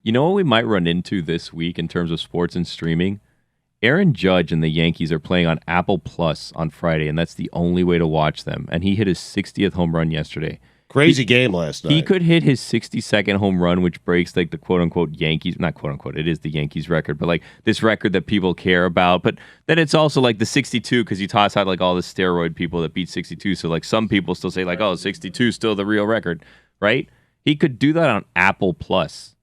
You know what we might run into this week in terms of sports and streaming? Aaron Judge and the Yankees are playing on Apple Plus on Friday, and that's the only way to watch them. And he hit his 60th home run yesterday. Crazy game last night. He could hit his 62nd home run, which breaks like the quote-unquote Yankees, not quote-unquote, it is the Yankees record, but like this record that people care about. But then it's also like the 62 because you toss out like all the steroid people that beat 62. So like some people still say like, oh, 62 is still the real record, right? He could do that on Apple Plus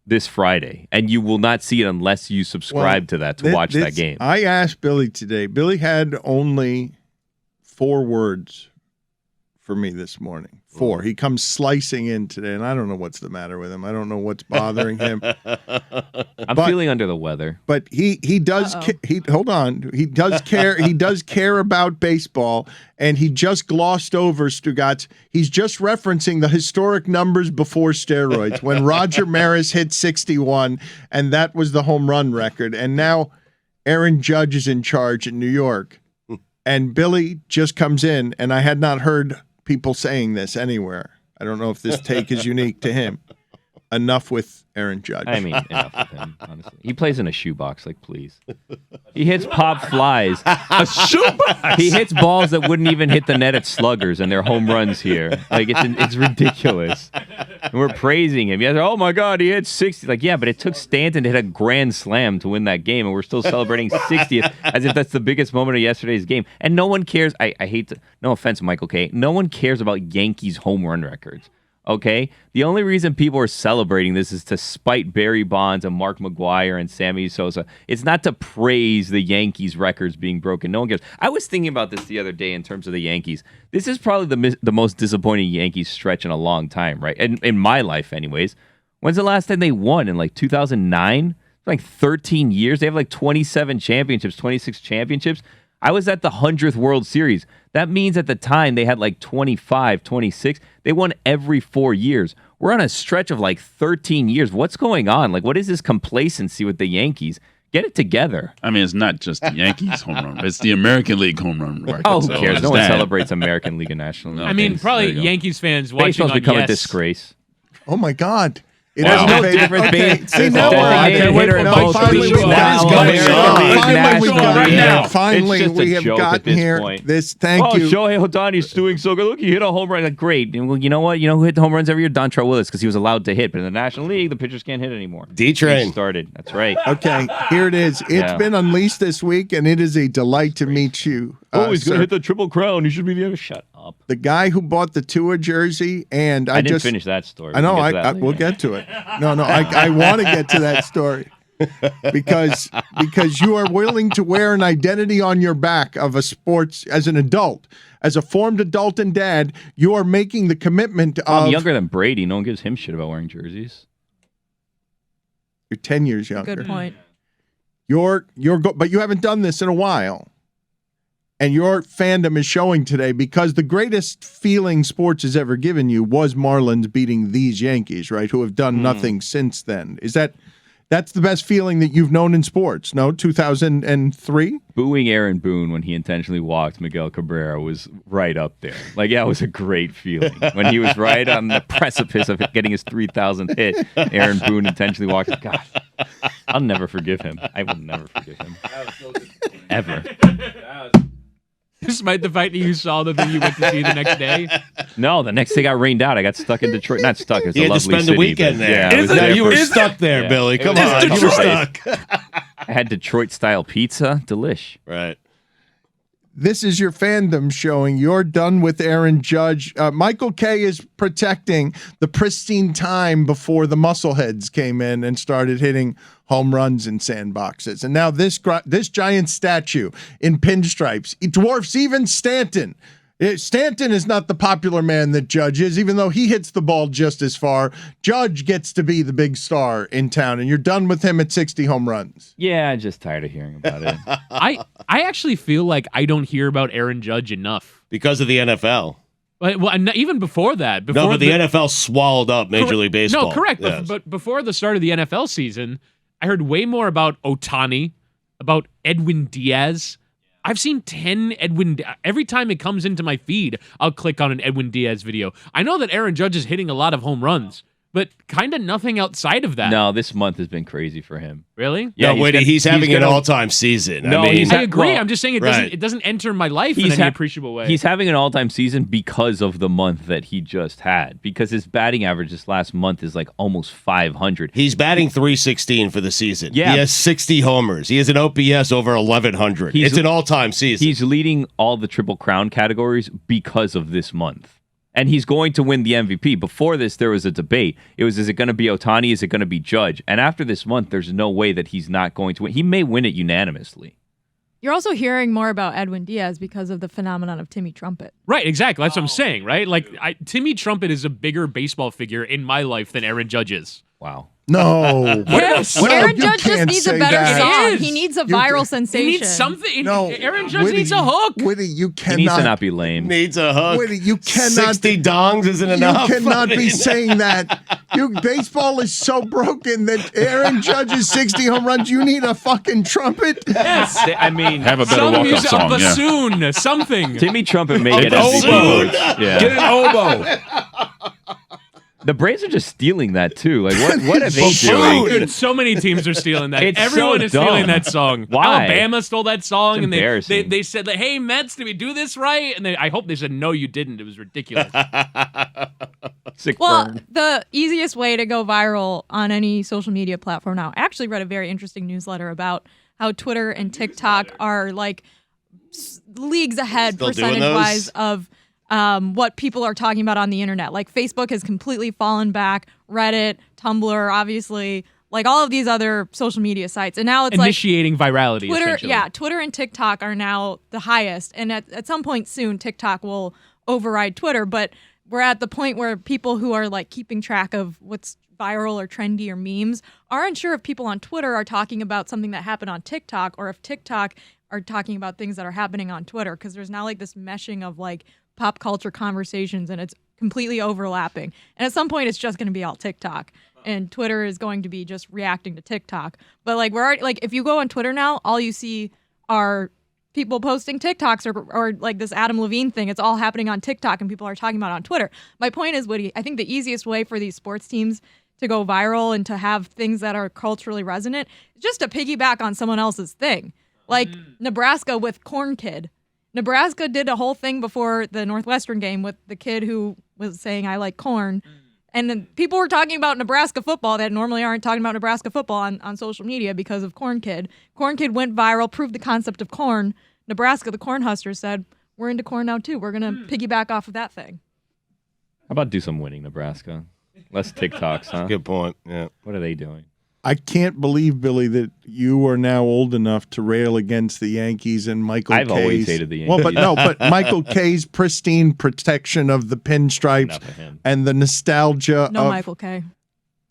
this Friday, and you will not see it unless you subscribe to that to watch that game. I asked Billy today. Billy had only 4 words for me this morning. 4. He comes slicing in today, and I don't know what's the matter with him. I don't know what's bothering him. I'm feeling under the weather. But he does hold on. He does care. He does care about baseball, and he just glossed over Stugotz. He's just referencing the historic numbers before steroids when Roger Maris hit 61, and that was the home run record. And now Aaron Judge is in charge in New York, and Billy just comes in, and I had not heard people saying this anywhere. I don't know if this take is unique to him. Enough with Aaron Judge. I mean, enough with him, honestly. He plays in a shoebox, like, please. He hits pop flies. A shoebox? He hits balls that wouldn't even hit the net at Sluggers, and they're home runs here. Like, it's ridiculous. And we're praising him. Oh, my God, he hit 60. Like, yeah, but it took Stanton to hit a grand slam to win that game, and we're still celebrating 60th as if that's the biggest moment of yesterday's game. And no one cares. I hate to, no offense, Michael K. No one cares about Yankees home run records. Okay? The only reason people are celebrating this is to spite Barry Bonds and Mark McGwire and Sammy Sosa. It's not to praise the Yankees records being broken. No one cares. I was thinking about this the other day in terms of the Yankees. This is probably the most disappointing Yankees stretch in a long time, right? In my life, anyways. When's the last time they won? In like 2009? Like 13 years? They have like 27 championships, 26 championships. I was at the 100th World Series. That means at the time they had like 25, 26. They won every 4 years. We're on a stretch of like 13 years. What's going on? Like, what is this complacency with the Yankees? Get it together. I mean, it's not just the Yankees home run. It's the American League home run record. Oh, who cares? No one celebrates American League and National League. I mean, probably Yankees fans watching Baseball's on become Yes. a disgrace. Oh, my God. It has no difference. Okay. See, now finally we have gotten here. Thank you. Shohei Ohtani's doing so good. Look, he hit a home run. Like, great. And well, you know what? You know who hit the home runs every year? Dontrell Willis, because he was allowed to hit. But in the National League, the pitchers can't hit anymore. D-Train started. That's right. Okay, here it is. It's been unleashed this week, and it is a delight to meet you. He's going to hit the Triple Crown. He should be the other. Shut up. The guy who bought the Tua jersey, and I didn't finish that story. I know. We'll get to it. No. I want to get to that story because you are willing to wear an identity on your back of a sports as an adult, as a formed adult and dad. You are making the commitment of. I'm younger than Brady. No one gives him shit about wearing jerseys. You're 10 years younger. Good point. But you haven't done this in a while. And your fandom is showing today because the greatest feeling sports has ever given you was Marlins beating these Yankees, right? Who have done nothing since then. That's the best feeling that you've known in sports? No, 2003? Booing Aaron Boone when he intentionally walked Miguel Cabrera was right up there. Like, yeah, it was a great feeling. When he was right on the precipice of getting his 3,000th hit, Aaron Boone intentionally walked. God, I'll never forgive him. I will never forgive him. Ever. Despite the fact that you saw the thing you went to see the next day? No, the next day got rained out. I got stuck in Detroit. Not stuck. It was a lovely city. You had to spend the weekend there. Yeah, you were stuck there, Billy. Come on. You were stuck. I had Detroit-style pizza. Delish. Right. This is your fandom showing. You're done with Aaron Judge. Michael K. is protecting the pristine time before the muscleheads came in and started hitting home runs in sandboxes. And now this giant statue in pinstripes, it dwarfs even Stanton. Stanton is not the popular man that Judge is, even though he hits the ball just as far. Judge gets to be the big star in town, and you're done with him at 60 home runs. Yeah, I'm just tired of hearing about it. I actually feel like I don't hear about Aaron Judge enough. Because of the NFL. Well, even before that. But the NFL swallowed up Major League Baseball. No, correct. Yes. But before the start of the NFL season, I heard way more about Ohtani, about Edwin Diaz. I've seen 10 every time it comes into my feed, I'll click on an Edwin Diaz video. I know that Aaron Judge is hitting a lot of home runs, but kind of nothing outside of that. No, this month has been crazy for him. Really? Yeah, no, Witty, he's having an gonna- all-time season. No, I mean, he's I agree. well, I'm just saying it doesn't enter my life in He's any ha- appreciable way. He's having an all-time season because of the month that he just had. Because his batting average this last month is like almost 500. he's batting .316 for the season. Yeah. He has 60 homers. He has an OPS over 1,100. He's- It's an all-time season. He's leading all the Triple Crown categories because of this month. And he's going to win the MVP. Before this, there was a debate. It was, is it going to be Ohtani? Is it going to be Judge? And after this month, there's no way that he's not going to win. He may win it unanimously. You're also hearing more about Edwin Diaz because of the phenomenon of Timmy Trumpet. Right, exactly. That's what I'm saying, right? Like, Timmy Trumpet is a bigger baseball figure in my life than Aaron Judge is. Wow. No. Yes. Well, Aaron you Judge just can't needs a say better that. song. It He is. needs a You viral can- sensation. He needs something. No. Aaron Judge Witty, needs a hook. Witty, you He cannot. needs to not be lame. needs a hook. Witty, you cannot. 60 dongs isn't enough. You cannot be saying that. Baseball is so broken that Aaron Judge's 60 home runs. You need a fucking trumpet. Yes. I mean, Have a better Some walk-up music, a song. Yeah. bassoon, something. Timmy Trumpet may get Oboe. MVP votes. Yeah. Get an oboe. The Braves are just stealing that too. Like, what are they doing? Dude, so many teams are stealing that. It's Everyone so is stealing dumb. that song. Why? Alabama stole that song, It's and they embarrassing. said, like, "Hey Mets, did we do this right?" And I hope they said, "No, you didn't." It was ridiculous. Sick Well, burn. the easiest way to go viral on any social media platform now. I actually read a very interesting newsletter about how Twitter and TikTok are like leagues ahead Still doing percentage-wise those? of what people are talking about on the internet. Like Facebook has completely fallen back, Reddit, Tumblr, obviously, like all of these other social media sites. And now it's Initiating virality. like Twitter, essentially. yeah, Twitter and TikTok are now the highest. And at some point soon, TikTok will override Twitter. But we're at the point where people who are like keeping track of what's viral or trendy or memes aren't sure if people on Twitter are talking about something that happened on TikTok or if TikTok are talking about things that are happening on Twitter, because there's now like this meshing of like pop culture conversations and it's completely overlapping. And at some point it's just going to be all TikTok and Twitter is going to be just reacting to TikTok. But like we're already, like if you go on Twitter now, all you see are people posting TikToks or like this Adam Levine thing. It's all happening on TikTok and people are talking about it on Twitter. My point is, Woody, I think the easiest way for these sports teams to go viral and to have things that are culturally resonant is just to piggyback on someone else's thing. Like Nebraska with Corn Kid. Nebraska did a whole thing before the Northwestern game with the kid who was saying, "I like corn." And then people were talking about Nebraska football that normally aren't talking about Nebraska football on social media because of Corn Kid. Corn Kid went viral, proved the concept of corn. Nebraska, the Corn Huskers, said, "We're into corn now too. We're going to piggyback off of that thing." How about do some winning, Nebraska? Less TikToks, huh? Good point. Yeah. What are they doing? I can't believe, Billy, that you are now old enough to rail against the Yankees and Michael I've Kay's. always hated the Well, but Yankees. no, but Michael Kay's pristine protection of the pinstripes Enough of him. and the nostalgia No, of. Michael K.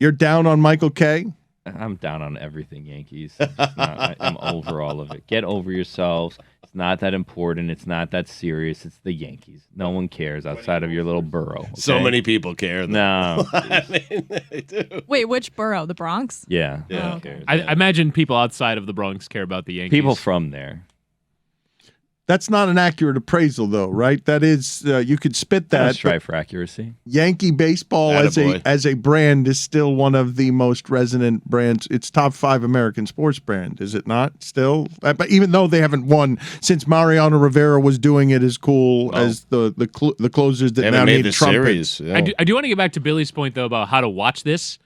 You're down on Michael Kay? I'm down on everything Yankees. It's not, I'm over all of it. Get over yourselves. It's not that important. It's not that serious. It's the Yankees. No one cares outside of your little borough. So okay? many people care. No. I mean, they do. Wait, which borough? The Bronx? Yeah. Yeah. No one Okay. cares. I imagine people outside of the Bronx care about the Yankees. People from there. That's not an accurate appraisal, though, right? That is, you could spit Gotta that. strive for accuracy. Yankee baseball Attaboy. as a brand is still one of the most resonant brands. It's top 5 American sports brand, is it not? Still, but even though they haven't won since Mariano Rivera was doing it as cool as the closers that They now haven't made need the trumpets. series. Yeah. I do want to get back to Billy's point, though, about how to watch this.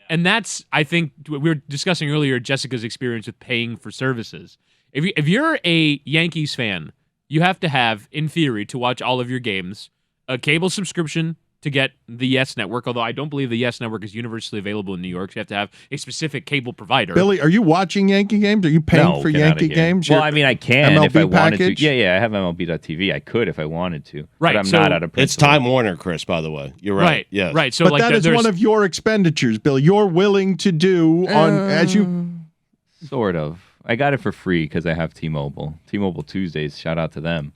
And that's, I think, we were discussing earlier Jessica's experience with paying for services. If you're a Yankees fan, you have to have, in theory, to watch all of your games, a cable subscription to get the Yes Network, although I don't believe the Yes Network is universally available in New York. So you have to have a specific cable provider. Billy, are you watching Yankee games? Are you paying No, for get outta Yankee here. games? Well, You're- I mean, I can if MLB I wanted package? to. Yeah, I have MLB.TV. I could if I wanted to. Right, But I'm so not out of It's principle. Time Warner, Chris, by the way. You're right. Right, Yes. right. So but like that is there's one of your expenditures, Billy. You're willing to do on as you. Sort of. I got it for free because I have T-Mobile. T-Mobile Tuesdays. Shout out to them.